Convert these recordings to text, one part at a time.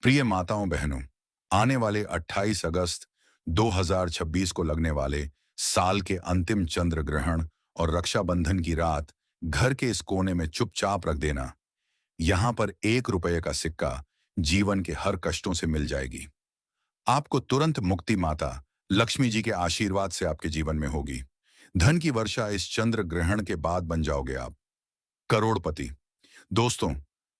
प्रिय माताओं बहनों, आने वाले 28 अगस्त 2026 को लगने वाले साल के अंतिम चंद्र ग्रहण और रक्षाबंधन की रात घर के इस कोने में चुपचाप रख देना। यहाँ पर 1 रुपये का सिक्का जीवन के हर कष्टों से मिल जाएगी। आपको तुरंत मुक्ति माता लक्ष्मी जी के आशीर्वाद से आपके जीवन में होगी। धन की वर्षा इस चंद्र ग्रहण के बाद बन जाओगे आप करोड़पति। दोस्तों,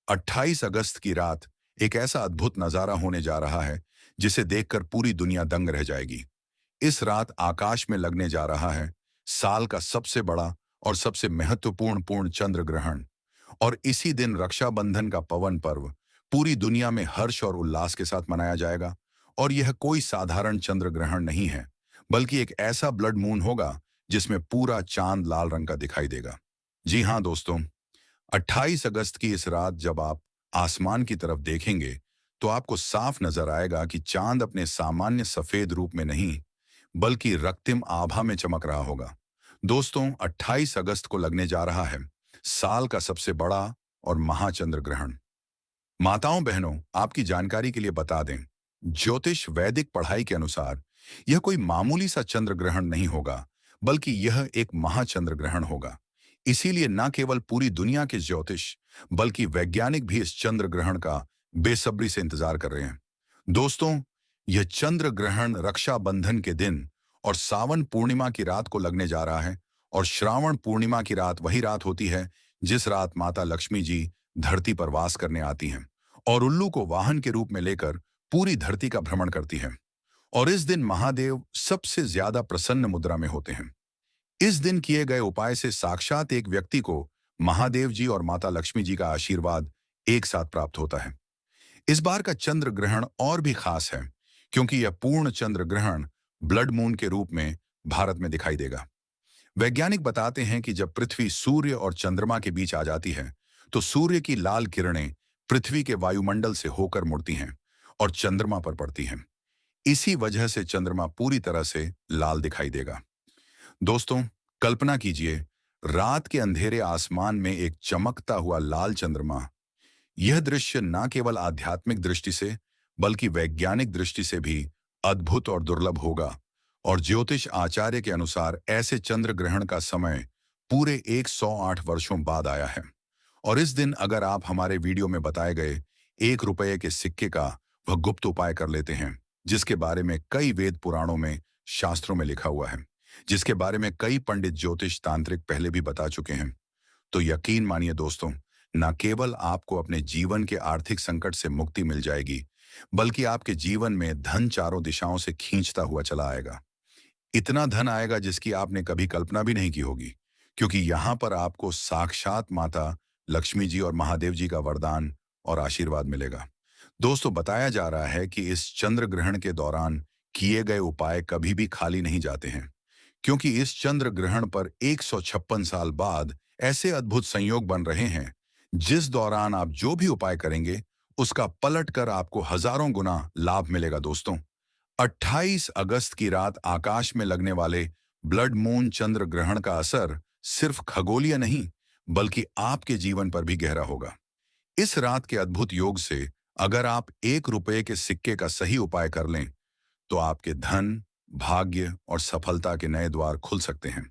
28 अगस्त की रात एक ऐसा अद्भुत नजारा होने जा रहा है जिसे देखकर पूरी दुनिया दंग रह जाएगी। इस रात आकाश में लगने जा रहा है साल का सबसे बड़ा और सबसे महत्वपूर्ण पूर्ण चंद्र ग्रहण। और इसी दिन रक्षाबंधन का पवन पर्व पूरी दुनिया में हर्ष और उल्लास के साथ मनाया जाएगा। और यह कोई साधारण चंद्र ग्रहण नहीं है, बल्कि एक ऐसा ब्लड मून होगा जिसमें पूरा चांद लाल रंग का दिखाई देगा। जी हाँ दोस्तों, 28 अगस्त की इस रात जब आप आसमान की तरफ देखेंगे तो आपको साफ नजर आएगा कि चांद अपने सामान्य सफेद रूप में नहीं, बल्कि रक्तिम आभा में चमक रहा होगा। दोस्तों, 28 अगस्त को लगने जा रहा है साल का सबसे बड़ा और महाचंद्र ग्रहण। माताओं बहनों, आपकी जानकारी के लिए बता दें, ज्योतिष वैदिक पढ़ाई के अनुसार यह कोई मामूली सा चंद्र ग्रहण नहीं होगा, बल्कि यह एक महाचंद्र ग्रहण होगा। इसीलिए न केवल पूरी दुनिया के ज्योतिष बल्कि वैज्ञानिक भी इस चंद्र ग्रहण का बेसब्री से इंतजार कर रहे हैं। दोस्तों, यह चंद्र ग्रहण रक्षाबंधन के दिन और सावन पूर्णिमा की रात को लगने जा रहा है। और श्रावण पूर्णिमा की रात वही रात होती है जिस रात माता लक्ष्मी जी धरती पर वास करने आती हैं और उल्लू को वाहन के रूप में लेकर पूरी धरती का भ्रमण करती हैं। और इस दिन महादेव सबसे ज्यादा प्रसन्न मुद्रा में होते हैं। इस दिन किए गए उपाय से साक्षात एक व्यक्ति को महादेव जी और माता लक्ष्मी जी का आशीर्वाद एक साथ प्राप्त होता है। इस बार का चंद्र ग्रहण और भी खास है क्योंकि यह पूर्ण चंद्र ग्रहण ब्लड मून के रूप में भारत में दिखाई देगा। वैज्ञानिक बताते हैं कि जब पृथ्वी सूर्य और चंद्रमा के बीच आ जाती है तो सूर्य की लाल किरणें पृथ्वी के वायुमंडल से होकर मुड़ती हैं और चंद्रमा पर पड़ती हैं। इसी वजह से चंद्रमा पूरी तरह से लाल दिखाई देगा। दोस्तों, कल्पना कीजिए, रात के अंधेरे आसमान में एक चमकता हुआ लाल चंद्रमा। यह दृश्य न केवल आध्यात्मिक दृष्टि से बल्कि वैज्ञानिक दृष्टि से भी अद्भुत और दुर्लभ होगा। और ज्योतिष आचार्य के अनुसार ऐसे चंद्र ग्रहण का समय पूरे 108 वर्षों बाद आया है। और इस दिन अगर आप हमारे वीडियो में बताए गए 1 रुपये के सिक्के का वह गुप्त उपाय कर लेते हैं, जिसके बारे में कई वेद पुराणों में शास्त्रों में लिखा हुआ है, जिसके बारे में कई पंडित ज्योतिष तांत्रिक पहले भी बता चुके हैं, तो यकीन मानिए दोस्तों, न केवल आपको अपने जीवन के आर्थिक संकट से मुक्ति मिल जाएगी, बल्कि आपके जीवन में धन चारों दिशाओं से खींचता हुआ चला आएगा। इतना धन आएगा जिसकी आपने कभी कल्पना भी नहीं की होगी, क्योंकि यहाँ पर आपको साक्षात माता लक्ष्मी जी और महादेव जी का वरदान और आशीर्वाद मिलेगा। दोस्तों, बताया जा रहा है कि इस चंद्र ग्रहण के दौरान किए गए उपाय कभी भी खाली नहीं जाते हैं, क्योंकि इस चंद्र ग्रहण पर 156 साल बाद ऐसे अद्भुत संयोग बन रहे हैं जिस दौरान आप जो भी उपाय करेंगे उसका पलट कर आपको हजारों गुना लाभ मिलेगा। दोस्तों, 28 अगस्त की रात आकाश में लगने वाले ब्लड मून चंद्र ग्रहण का असर सिर्फ खगोलीय नहीं बल्कि आपके जीवन पर भी गहरा होगा। इस रात के अद्भुत योग से अगर आप 1 रुपये के सिक्के का सही उपाय कर लें तो आपके धन, भाग्य और सफलता के नए द्वार खुल सकते हैं।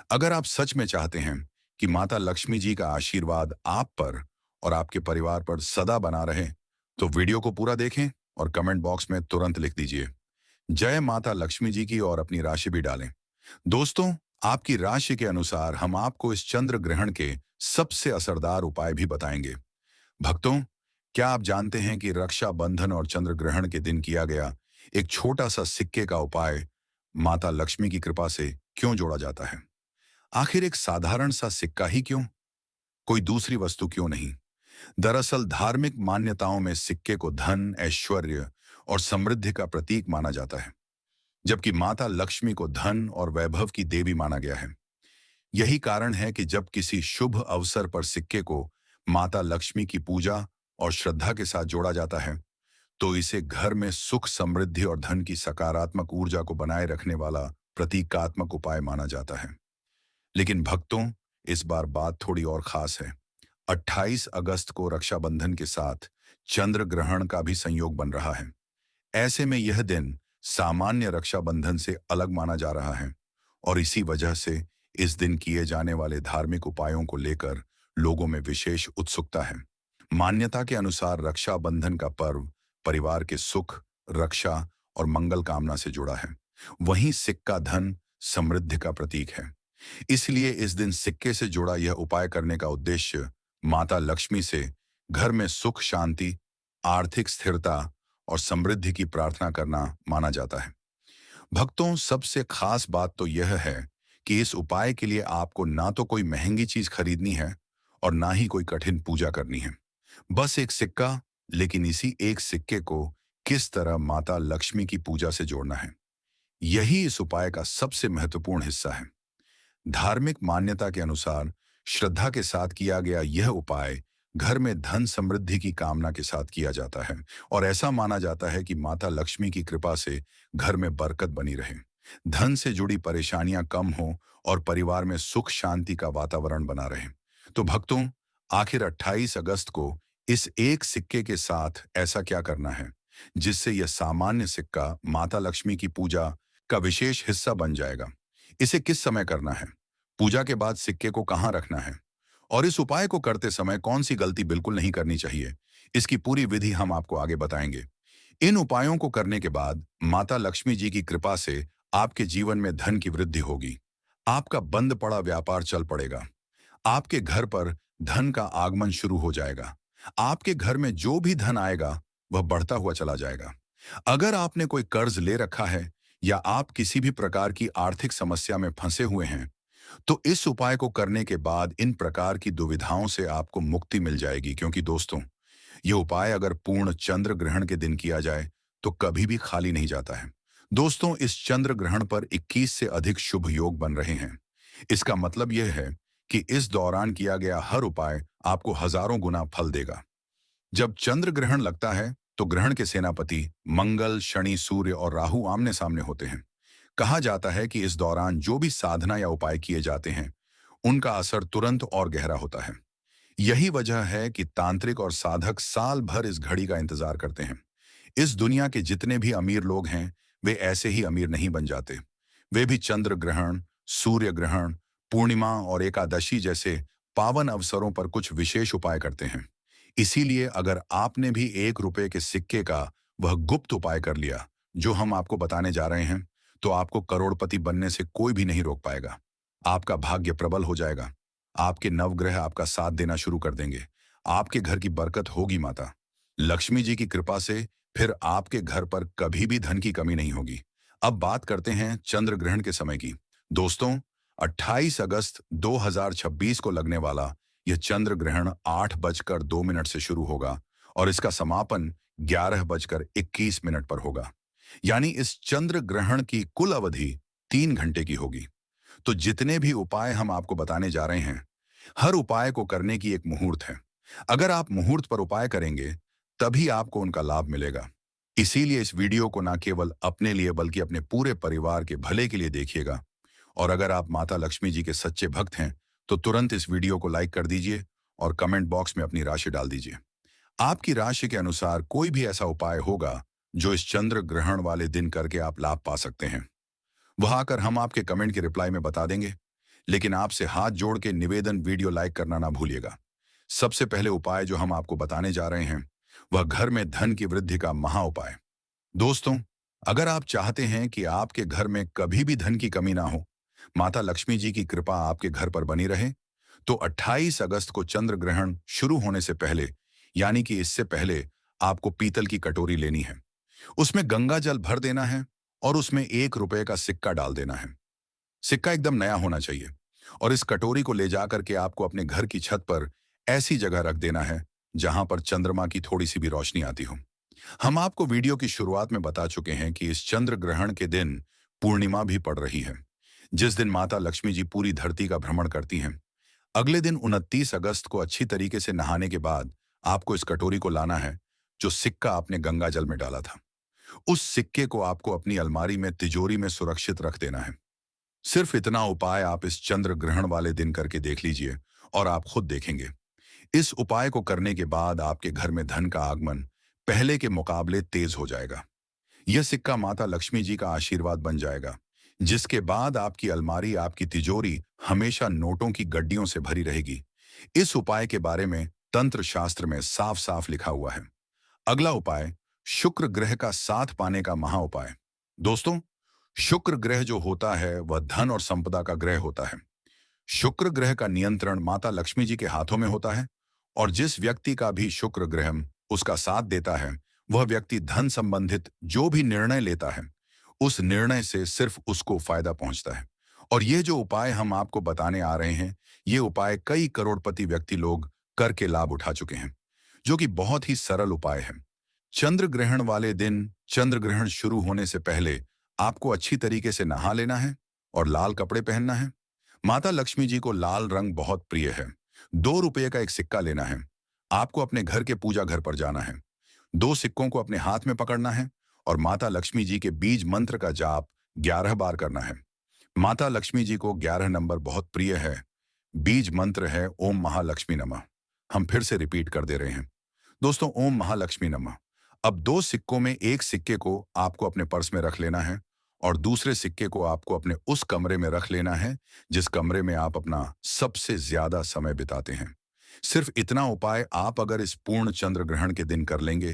अगर आप सच में चाहते हैं कि माता लक्ष्मी जी का आशीर्वाद आप पर और आपके परिवार पर सदा बना रहे, तो वीडियो को पूरा देखें और कमेंट बॉक्स में तुरंत लिख दीजिए जय माता लक्ष्मी जी की और अपनी राशि भी डालें। दोस्तों, आपकी राशि के अनुसार हम आपको इस चंद्र ग्रहण के सबसे असरदार उपाय भी बताएंगे। भक्तों, क्या आप जानते हैं कि रक्षाबंधन और चंद्र ग्रहण के दिन किया गया एक छोटा सा सिक्के का उपाय माता लक्ष्मी की कृपा से क्यों जोड़ा जाता है? आखिर एक साधारण सा सिक्का ही क्यों? कोई दूसरी वस्तु क्यों नहीं? दरअसल धार्मिक मान्यताओं में सिक्के को धन, ऐश्वर्य और समृद्धि का प्रतीक माना जाता है, जबकि माता लक्ष्मी को धन और वैभव की देवी माना गया है। यही कारण है कि जब किसी शुभ अवसर पर सिक्के को माता लक्ष्मी की पूजा और श्रद्धा के साथ जोड़ा जाता है, तो इसे घर में सुख, समृद्धि और धन की सकारात्मक ऊर्जा को बनाए रखने वाला प्रतीकात्मक उपाय माना जाता है। लेकिन भक्तों, इस बार बात थोड़ी और खास है। 28 अगस्त को रक्षाबंधन के साथ चंद्र ग्रहण का भी संयोग बन रहा है। ऐसे में यह दिन सामान्य रक्षाबंधन से अलग माना जा रहा है और इसी वजह से इस दिन किए जाने वाले धार्मिक उपायों को लेकर लोगों में विशेष उत्सुकता है। मान्यता के अनुसार रक्षाबंधन का पर्व परिवार के सुख, रक्षा और मंगल कामना से जुड़ा है। वहीं सिक्का धन, समृद्धि का प्रतीक है। इसलिए इस दिन सिक्के से जुड़ा यह उपाय करने का उद्देश्य माता लक्ष्मी से घर में सुख, शांति, आर्थिक स्थिरता और समृद्धि की प्रार्थना करना माना जाता है। भक्तों, सबसे खास बात तो यह है कि इस उपाय के लिए आपको ना तो कोई महंगी चीज खरीदनी है और ना ही कोई कठिन पूजा करनी है। बस एक सिक्का, लेकिन इसी एक सिक्के को किस तरह माता लक्ष्मी की पूजा से जोड़ना है, यही इस उपाय का सबसे महत्वपूर्ण हिस्सा है। धार्मिक मान्यता के अनुसार श्रद्धा के साथ किया गया यह उपाय घर में धन समृद्धि की कामना के साथ किया जाता है और ऐसा माना जाता है कि माता लक्ष्मी की कृपा से घर में बरकत बनी रहे, धन से जुड़ी परेशानियां कम हो और परिवार में सुख शांति का वातावरण बना रहे। तो भक्तों, आखिर 28 अगस्त को इस एक सिक्के के साथ ऐसा क्या करना है जिससे यह सामान्य सिक्का माता लक्ष्मी की पूजा का विशेष हिस्सा बन जाएगा? इसे किस समय करना है, पूजा के बाद सिक्के को कहाँ रखना है और इस उपाय को करते समय कौन सी गलती बिल्कुल नहीं करनी चाहिए, इसकी पूरी विधि हम आपको आगे बताएंगे। इन उपायों को करने के बाद माता लक्ष्मी जी की कृपा से आपके जीवन में धन की वृद्धि होगी। आपका बंद पड़ा व्यापार चल पड़ेगा। आपके घर पर धन का आगमन शुरू हो जाएगा। आपके घर में जो भी धन आएगा वह बढ़ता हुआ चला जाएगा। अगर आपने कोई कर्ज ले रखा है या आप किसी भी प्रकार की आर्थिक समस्या में फंसे हुए हैं, तो इस उपाय को करने के बाद इन प्रकार की दुविधाओं से आपको मुक्ति मिल जाएगी, क्योंकि दोस्तों, यह उपाय अगर पूर्ण चंद्र ग्रहण के दिन किया जाए तो कभी भी खाली नहीं जाता है। दोस्तों, इस चंद्र ग्रहण पर 21 से अधिक शुभ योग बन रहे हैं। इसका मतलब यह है कि इस दौरान किया गया हर उपाय आपको हजारों गुना फल देगा। जब चंद्र ग्रहण लगता है तो ग्रहण के सेनापति मंगल, शनि, सूर्य और राहु आमने सामने होते हैं। कहा जाता है कि इस दौरान जो भी साधना या उपाय किए जाते हैं उनका असर तुरंत और गहरा होता है। यही वजह है कि तांत्रिक और साधक साल भर इस घड़ी का इंतजार करते हैं। इस दुनिया के जितने भी अमीर लोग हैं वे ऐसे ही अमीर नहीं बन जाते। वे भी चंद्र ग्रहण, सूर्य ग्रहण, पूर्णिमा और एकादशी जैसे पावन अवसरों पर कुछ विशेष उपाय करते हैं। इसीलिए अगर आपने भी 1 रुपए के सिक्के का वह गुप्त उपाय कर लिया जो हम आपको बताने जा रहे हैं, तो आपको करोड़पति बनने से कोई भी नहीं रोक पाएगा। आपका भाग्य प्रबल हो जाएगा। आपके नवग्रह आपका साथ देना शुरू कर देंगे। आपके घर की बरकत होगी। माता लक्ष्मी जी की कृपा से फिर आपके घर पर कभी भी धन की कमी नहीं होगी। अब बात करते हैं चंद्र ग्रहण के समय की। दोस्तों, 28 अगस्त 2026 को लगने वाला यह चंद्र ग्रहण 8:02 से शुरू होगा और इसका समापन 11:21 पर होगा। यानी इस चंद्र ग्रहण की कुल अवधि 3 घंटे की होगी। तो जितने भी उपाय हम आपको बताने जा रहे हैं, हर उपाय को करने की एक मुहूर्त है। अगर आप मुहूर्त पर उपाय करेंगे तभी आपको उनका लाभ मिलेगा। इसीलिए इस वीडियो को ना केवल अपने लिए बल्कि अपने पूरे परिवार के भले के लिए देखिएगा। और अगर आप माता लक्ष्मी जी के सच्चे भक्त हैं तो तुरंत इस वीडियो को लाइक कर दीजिए और कमेंट बॉक्स में अपनी राशि डाल दीजिए। आपकी राशि के अनुसार कोई भी ऐसा उपाय होगा जो इस चंद्र ग्रहण वाले दिन करके आप लाभ पा सकते हैं, वह आकर हम आपके कमेंट के रिप्लाई में बता देंगे। लेकिन आपसे हाथ जोड़ के निवेदन, वीडियो लाइक करना ना भूलिएगा। सबसे पहले उपाय जो हम आपको बताने जा रहे हैं वह घर में धन की वृद्धि का महा उपाय। दोस्तों, अगर आप चाहते हैं कि आपके घर में कभी भी धन की कमी ना हो, माता लक्ष्मी जी की कृपा आपके घर पर बनी रहे, तो 28 अगस्त को चंद्र ग्रहण शुरू होने से पहले, यानी कि इससे पहले, आपको पीतल की कटोरी लेनी है। उसमें गंगा जल भर देना है और उसमें 1 रुपए का सिक्का डाल देना है। सिक्का एकदम नया होना चाहिए और इस कटोरी को ले जाकर के आपको अपने घर की छत पर ऐसी जगह रख देना है जहां पर चंद्रमा की थोड़ी सी भी रोशनी आती हो। हम आपको वीडियो की शुरुआत में बता चुके हैं कि इस चंद्र ग्रहण के दिन पूर्णिमा भी पड़ रही है, जिस दिन माता लक्ष्मी जी पूरी धरती का भ्रमण करती हैं। अगले दिन 29 अगस्त को अच्छी तरीके से नहाने के बाद आपको इस कटोरी को लाना है जो सिक्का आपने गंगा जल में डाला था। उस सिक्के को आपको अपनी अलमारी में, तिजोरी में सुरक्षित रख देना है। सिर्फ इतना उपाय आप इस चंद्र ग्रहण वाले दिन करके देख लीजिए और आप खुद देखेंगे इस उपाय को करने के बाद आपके घर में धन का आगमन पहले के मुकाबले तेज हो जाएगा। यह सिक्का माता लक्ष्मी जी का आशीर्वाद बन जाएगा, जिसके बाद आपकी अलमारी, आपकी तिजोरी हमेशा नोटों की गड्डियों से भरी रहेगी। इस उपाय के बारे में तंत्र शास्त्र में साफ साफ लिखा हुआ है। अगला उपाय, शुक्र ग्रह का साथ पाने का महा उपाय। दोस्तों, शुक्र ग्रह जो होता है वह धन और संपदा का ग्रह होता है। शुक्र ग्रह का नियंत्रण माता लक्ष्मी जी के हाथों में होता है, और जिस व्यक्ति का भी शुक्र ग्रह उसका साथ देता है, वह व्यक्ति धन संबंधित जो भी निर्णय लेता है, उस निर्णय से सिर्फ उसको फायदा पहुंचता है। और ये जो उपाय हम आपको बताने आ रहे हैं, ये उपाय कई करोड़पति व्यक्ति लोग करके लाभ उठा चुके हैं, जो कि बहुत ही सरल उपाय है। चंद्र ग्रहण वाले दिन, चंद्र ग्रहण शुरू होने से पहले आपको अच्छी तरीके से नहा लेना है और लाल कपड़े पहनना है। माता लक्ष्मी जी को लाल रंग बहुत प्रिय है। 2 रुपये का एक सिक्का लेना है। आपको अपने घर के पूजा घर पर जाना है। 2 सिक्कों को अपने हाथ में पकड़ना है और माता लक्ष्मी जी के बीज मंत्र का जाप 11 बार करना है। माता लक्ष्मी जी को 11 नंबर बहुत प्रिय है। बीज मंत्र है ओम महालक्ष्मी नमः। हम फिर से रिपीट कर दे रहे हैं। दोस्तों, ओम महालक्ष्मी नमः। अब 2 सिक्कों में एक सिक्के को आपको अपने पर्स में रख लेना है और दूसरे सिक्के को आपको अपने उस कमरे में रख लेना है जिस कमरे में आप अपना सबसे ज्यादा समय बिताते हैं। सिर्फ इतना उपाय आप अगर इस पूर्ण चंद्र ग्रहण के दिन कर लेंगे,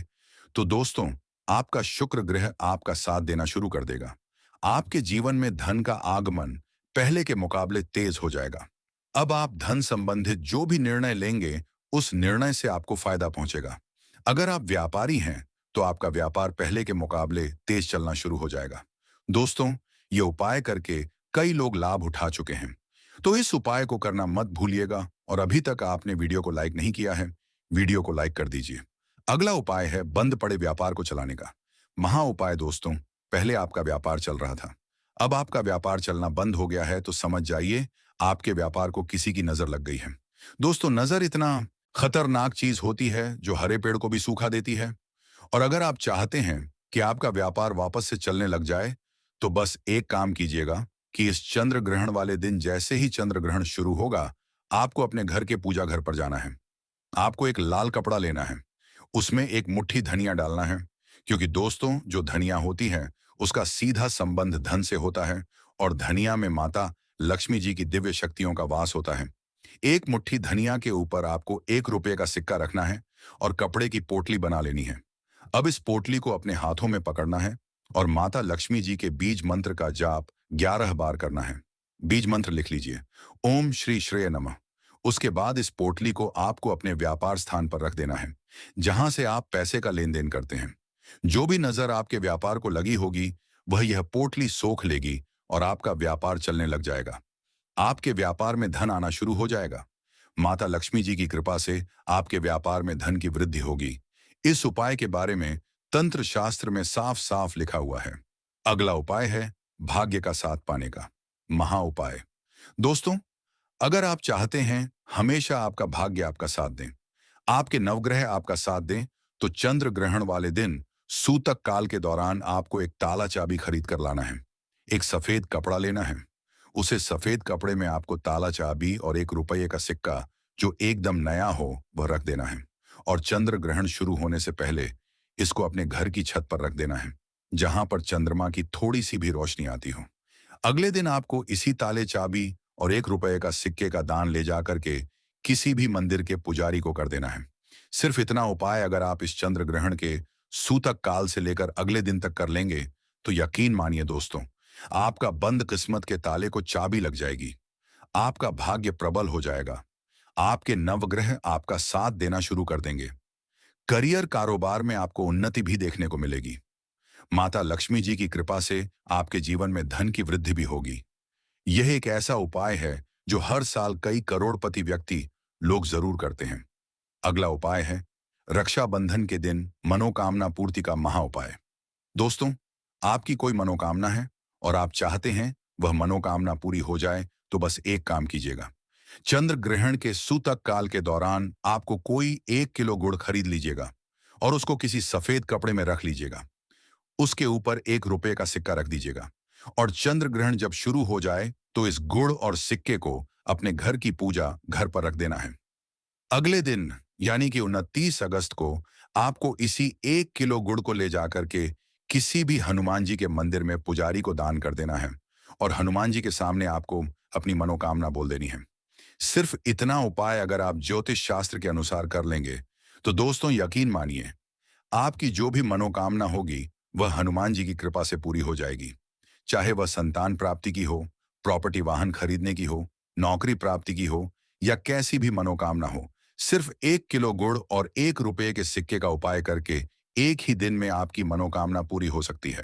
तो दोस्तों, आपका शुक्र ग्रह आपका साथ देना शुरू कर देगा। आपके जीवन में धन का आगमन पहले के मुकाबले तेज हो जाएगा। अब आप धन संबंधित जो भी निर्णय लेंगे, उस निर्णय से आपको फायदा पहुंचेगा। अगर आप व्यापारी हैं, तो आपका व्यापार पहले के मुकाबले तेज चलना शुरू हो जाएगा। दोस्तों, ये उपाय करके कई लोग लाभ उठा चुके हैं, तो इस उपाय को करना मत भूलिएगा। और अभी तक आपने वीडियो को लाइक नहीं किया है, वीडियो को लाइक कर दीजिए। अगला उपाय है बंद पड़े व्यापार को चलाने का महा उपाय। दोस्तों, पहले आपका व्यापार चल रहा था, अब आपका व्यापार चलना बंद हो गया है, तो समझ जाइए आपके व्यापार को किसी की नजर लग गई है। दोस्तों, नजर इतना खतरनाक चीज होती है जो हरे पेड़ को भी सूखा देती है। और अगर आप चाहते हैं कि आपका व्यापार वापस से चलने लग जाए, तो बस एक काम कीजिएगा कि इस चंद्र ग्रहण वाले दिन जैसे ही चंद्र ग्रहण शुरू होगा, आपको अपने घर के पूजा घर पर जाना है। आपको एक लाल कपड़ा लेना है, उसमें एक मुट्ठी धनिया डालना है, क्योंकि दोस्तों, जो धनिया होती है उसका सीधा संबंध धन से होता है, और धनिया में माता लक्ष्मी जी की दिव्य शक्तियों का वास होता है। एक मुट्ठी धनिया के ऊपर आपको 1 रुपये का सिक्का रखना है और कपड़े की पोटली बना लेनी है। अब इस पोटली को अपने हाथों में पकड़ना है और माता लक्ष्मी जी के बीज मंत्र का जाप 11 बार करना है। बीज मंत्र लिख लीजिए, ओम श्री श्रेय नमः। उसके बाद इस पोटली को आपको अपने व्यापार स्थान पर रख देना है, जहां से आप पैसे का लेन देन करते हैं। जो भी नजर आपके व्यापार को लगी होगी, वह यह पोटली सोख लेगी और आपका व्यापार चलने लग जाएगा। आपके व्यापार में धन आना शुरू हो जाएगा। माता लक्ष्मी जी की कृपा से आपके व्यापार में धन की वृद्धि होगी। इस उपाय के बारे में तंत्र शास्त्र में साफ साफ लिखा हुआ है। अगला उपाय है भाग्य का साथ पाने का महा उपाय। दोस्तों, अगर आप चाहते हैं हमेशा आपका भाग्य आपका साथ दें, आपके नवग्रह आपका साथ दें, तो चंद्र ग्रहण वाले दिन सूतक काल के दौरान आपको एक ताला चाबी खरीद कर लाना है। एक सफेद कपड़ा लेना है, उसे सफेद कपड़े में आपको ताला चाबी और 1 रुपये का सिक्का जो एकदम नया हो वह रख देना है, और चंद्र ग्रहण शुरू होने से पहले इसको अपने घर की छत पर रख देना है, जहां पर चंद्रमा की थोड़ी सी भी रोशनी आती हो। अगले दिन आपको इसी ताले चाबी और 1 रुपये का सिक्के का दान ले जा करके किसी भी मंदिर के पुजारी को कर देना है। सिर्फ इतना उपाय अगर आप इस चंद्र ग्रहण के सूतक काल से लेकर अगले दिन तक कर लेंगे, तो यकीन मानिए दोस्तों, आपका बंद किस्मत के ताले को चाबी लग जाएगी। आपका भाग्य प्रबल हो जाएगा। आपके नवग्रह आपका साथ देना शुरू कर देंगे। करियर कारोबार में आपको उन्नति भी देखने को मिलेगी। माता लक्ष्मी जी की कृपा से आपके जीवन में धन की वृद्धि भी होगी। यह एक ऐसा उपाय है जो हर साल कई करोड़पति व्यक्ति लोग जरूर करते हैं। अगला उपाय है रक्षाबंधन के दिन मनोकामना पूर्ति का महा उपाय। दोस्तों, आपकी कोई मनोकामना है और आप चाहते हैं वह मनोकामना पूरी हो जाए, तो बस एक काम कीजिएगा। चंद्र ग्रहण के सूतक काल के दौरान आपको कोई 1 किलो गुड़ खरीद लीजिएगा और उसको किसी सफेद कपड़े में रख लीजिएगा। उसके ऊपर 1 रुपये का सिक्का रख दीजिएगा, और चंद्र ग्रहण जब शुरू हो जाए तो इस गुड़ और सिक्के को अपने घर की पूजा घर पर रख देना है। अगले दिन यानी कि 29 अगस्त को आपको इसी 1 किलो गुड़ को ले जाकर के किसी भी हनुमान जी के मंदिर में पुजारी को दान कर देना है और हनुमान जी के सामने आपको अपनी मनोकामना बोल देनी है। सिर्फ इतना उपाय अगर आप ज्योतिष शास्त्र के अनुसार कर लेंगे, तो दोस्तों यकीन मानिए, आपकी जो भी मनोकामना होगी, वह हनुमान जी की कृपा से पूरी हो जाएगी। चाहे वह संतान प्राप्ति की हो, प्रॉपर्टी वाहन खरीदने की हो, नौकरी प्राप्ति की हो या कैसी भी मनोकामना हो, सिर्फ 1 किलो गुड़ और 1 रुपये के सिक्के का उपाय करके एक ही दिन में आपकी मनोकामना पूरी हो सकती है।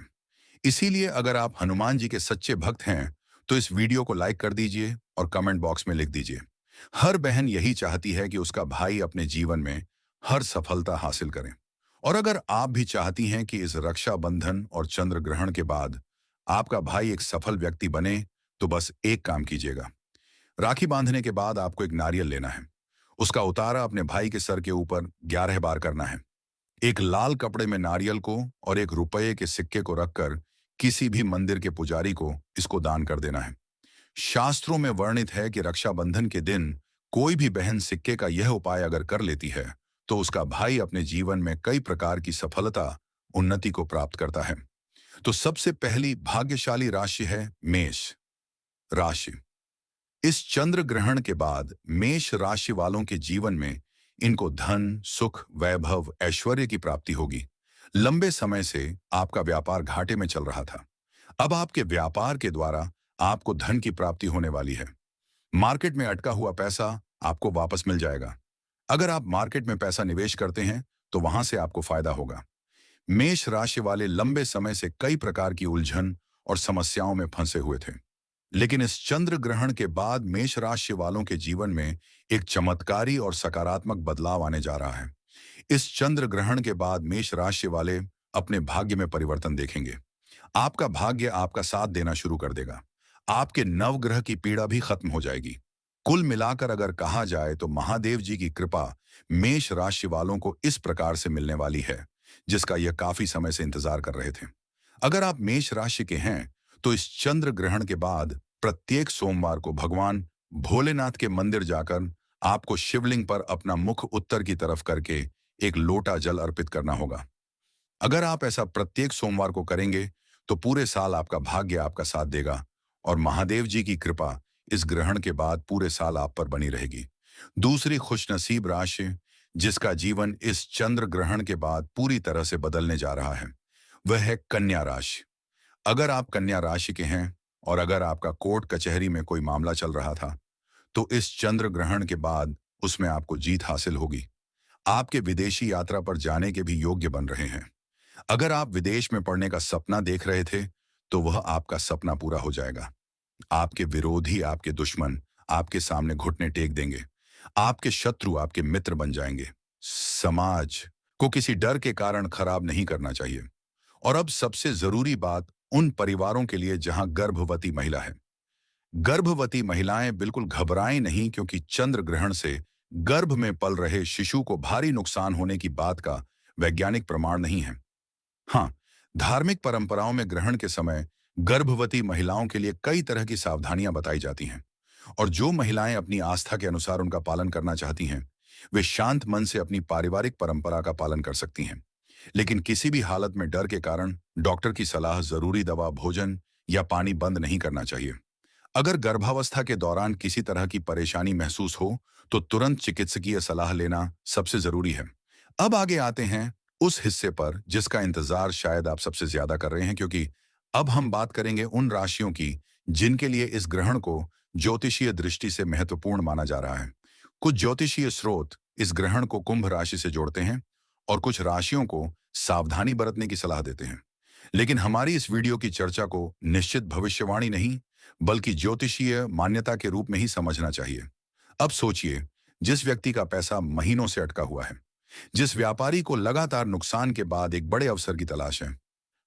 इसीलिए अगर आप हनुमान जी के सच्चे भक्त हैं, तो इस वीडियो को लाइक कर दीजिए और कमेंट बॉक्स में लिख दीजिए। हर बहन यही चाहती है कि उसका भाई अपने जीवन में हर सफलता हासिल करे। और अगर आप भी चाहती हैं कि इस रक्षाबंधन और चंद्र ग्रहण के बाद आपका भाई एक सफल व्यक्ति बने, तो बस एक काम कीजिएगा। राखी बांधने के बाद आपको एक नारियल लेना है। उसका उतारा अपने भाई के सर के ऊपर 11 बार करना है। एक लाल कपड़े में नारियल को और 1 रुपये के सिक्के को रखकर किसी भी मंदिर के पुजारी को इसको दान कर देना है। शास्त्रों में वर्णित है कि रक्षाबंधन के दिन कोई भी बहन सिक्के का यह उपाय अगर कर लेती है, तो उसका भाई अपने जीवन में कई प्रकार की सफलता, उन्नति को प्राप्त करता है। तो सबसे पहली भाग्यशाली राशि है मेष राशि। इस चंद्र ग्रहण के बाद मेष राशि वालों के जीवन में इनको धन, सुख, वैभव, ऐश्वर्य की प्राप्ति होगी। लंबे समय से आपका व्यापार घाटे में चल रहा था। अब आपके व्यापार के द्वारा आपको धन की प्राप्ति होने वाली है। मार्केट में अटका हुआ पैसा आपको वापस मिल जाएगा। अगर आप मार्केट में पैसा निवेश करते हैं, तो वहां से आपको फायदा होगा। मेष राशि वाले लंबे समय से कई प्रकार की उलझन और समस्याओं में फंसे हुए थे, लेकिन इस चंद्र ग्रहण के बाद मेष राशि वालों के जीवन में एक चमत्कारी और सकारात्मक बदलाव आने जा रहा है। इस चंद्र ग्रहण के बाद मेष राशि वाले अपने भाग्य में परिवर्तन देखेंगे। आपका भाग्य आपका साथ देना शुरू कर देगा। आपके नवग्रह की पीड़ा भी खत्म हो जाएगी। कुल मिलाकर अगर कहा जाए तो महादेव जी की कृपा मेष राशि वालों को इस प्रकार से मिलने वाली है, जिसका यह काफी समय से इंतजार कर रहे थे। अगर आप मेष राशि के हैं, तो इस चंद्र ग्रहण के बाद प्रत्येक सोमवार को भगवान भोलेनाथ के मंदिर जाकर आपको शिवलिंग पर अपना मुख उत्तर की तरफ करके एक लोटा जल अर्पित करना होगा। अगर आप ऐसा प्रत्येक सोमवार को करेंगे, तो पूरे साल आपका भाग्य आपका साथ देगा और महादेव जी की कृपा इस ग्रहण के बाद पूरे साल आप पर बनी रहेगी। दूसरी खुशनसीब राशि जिसका जीवन इस चंद्र ग्रहण के बाद पूरी तरह से बदलने जा रहा है, वह है कन्या राशि। अगर आप कन्या राशि के हैं और अगर आपका कोर्ट कचहरी में कोई मामला चल रहा था, तो इस चंद्र ग्रहण के बाद उसमें आपको जीत हासिल होगी। आपके विदेशी यात्रा पर जाने के भी योग्य बन रहे हैं। अगर आप विदेश में पढ़ने का सपना देख रहे थे, तो वह आपका सपना पूरा हो जाएगा। आपके विरोधी, आपके दुश्मन आपके सामने घुटने टेक देंगे। आपके शत्रु आपके मित्र बन जाएंगे। समाज को किसी डर के कारण खराब नहीं करना चाहिए। और अब सबसे जरूरी बात उन परिवारों के लिए जहां गर्भवती महिला है। गर्भवती महिलाएं बिल्कुल घबराएं नहीं, क्योंकि चंद्र ग्रहण से गर्भ में पल रहे शिशु को भारी नुकसान होने की बात का वैज्ञानिक प्रमाण नहीं है। हाँ, धार्मिक परंपराओं में ग्रहण के समय गर्भवती महिलाओं के लिए कई तरह की सावधानियां बताई जाती हैं, और जो महिलाएं अपनी आस्था के अनुसार उनका पालन करना चाहती हैं, वे शांत मन से अपनी पारिवारिक परंपरा का पालन कर सकती हैं। लेकिन किसी भी हालत में डर के कारण डॉक्टर की सलाह, जरूरी दवा, भोजन या पानी बंद नहीं करना चाहिए। अगर गर्भावस्था के दौरान किसी तरह की परेशानी महसूस हो, तो तुरंत चिकित्सकीय सलाह लेना सबसे जरूरी है। अब आगे आते हैं उस हिस्से पर जिसका इंतजार शायद आप सबसे ज्यादा कर रहे हैं, क्योंकि अब हम बात करेंगे उन राशियों की जिनके लिए इस ग्रहण को ज्योतिषीय दृष्टि से महत्वपूर्ण माना जा रहा है। कुछ ज्योतिषीय स्रोत इस ग्रहण को कुंभ राशि से जोड़ते हैं और कुछ राशियों को सावधानी बरतने की सलाह देते हैं। लेकिन हमारी इस वीडियो की चर्चा को निश्चित भविष्यवाणी नहीं, बल्कि ज्योतिषीय मान्यता के रूप में ही समझना चाहिए। अब सोचिए, जिस व्यक्ति का पैसा महीनों से अटका हुआ है, जिस व्यापारी को लगातार नुकसान के बाद एक बड़े अवसर की तलाश है,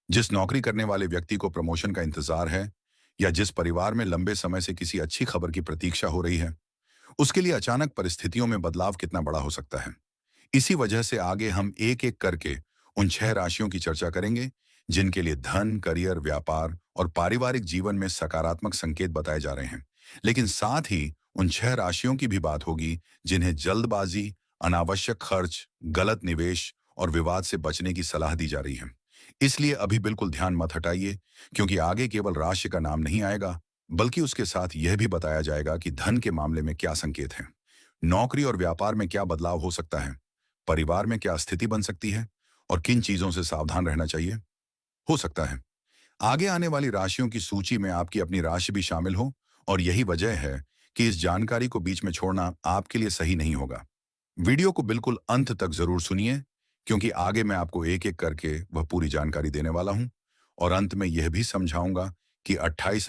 जिस नौकरी करने वाले व्यक्ति को प्रमोशन का इंतजार है, या जिस परिवार में लंबे समय से किसी अच्छी खबर की प्रतीक्षा हो रही है, उसके लिए अचानक परिस्थितियों में बदलाव कितना बड़ा हो सकता है। इसी वजह से आगे हम एक एक करके उन 6 राशियों की चर्चा करेंगे जिनके लिए धन, करियर, व्यापार और पारिवारिक जीवन में सकारात्मक संकेत बताए जा रहे हैं, लेकिन साथ ही उन 6 राशियों की भी बात होगी जिन्हें जल्दबाजी, अनावश्यक खर्च, गलत निवेश और विवाद से बचने की सलाह दी जा रही है। इसलिए अभी बिल्कुल ध्यान मत हटाइए, क्योंकि आगे केवल राशि का नाम नहीं आएगा, बल्कि उसके साथ यह भी बताया जाएगा कि धन के मामले में क्या संकेत हैं, नौकरी और व्यापार में क्या बदलाव हो सकता है, परिवार में क्या स्थिति बन सकती है और किन चीजों से सावधान रहना चाहिए। हो सकता है आगे आने वाली राशियों की सूची में आपकी अपनी राशि भी शामिल हो, और यही वजह है कि इस जानकारी को बीच में छोड़ना आपके लिए सही नहीं होगा। वीडियो को बिल्कुल अंत तक जरूर सुनिए, क्योंकि आगे मैं आपको एक एक करके वह पूरी जानकारी देने वाला हूं, और अंत में यह भी समझाऊंगा कि 28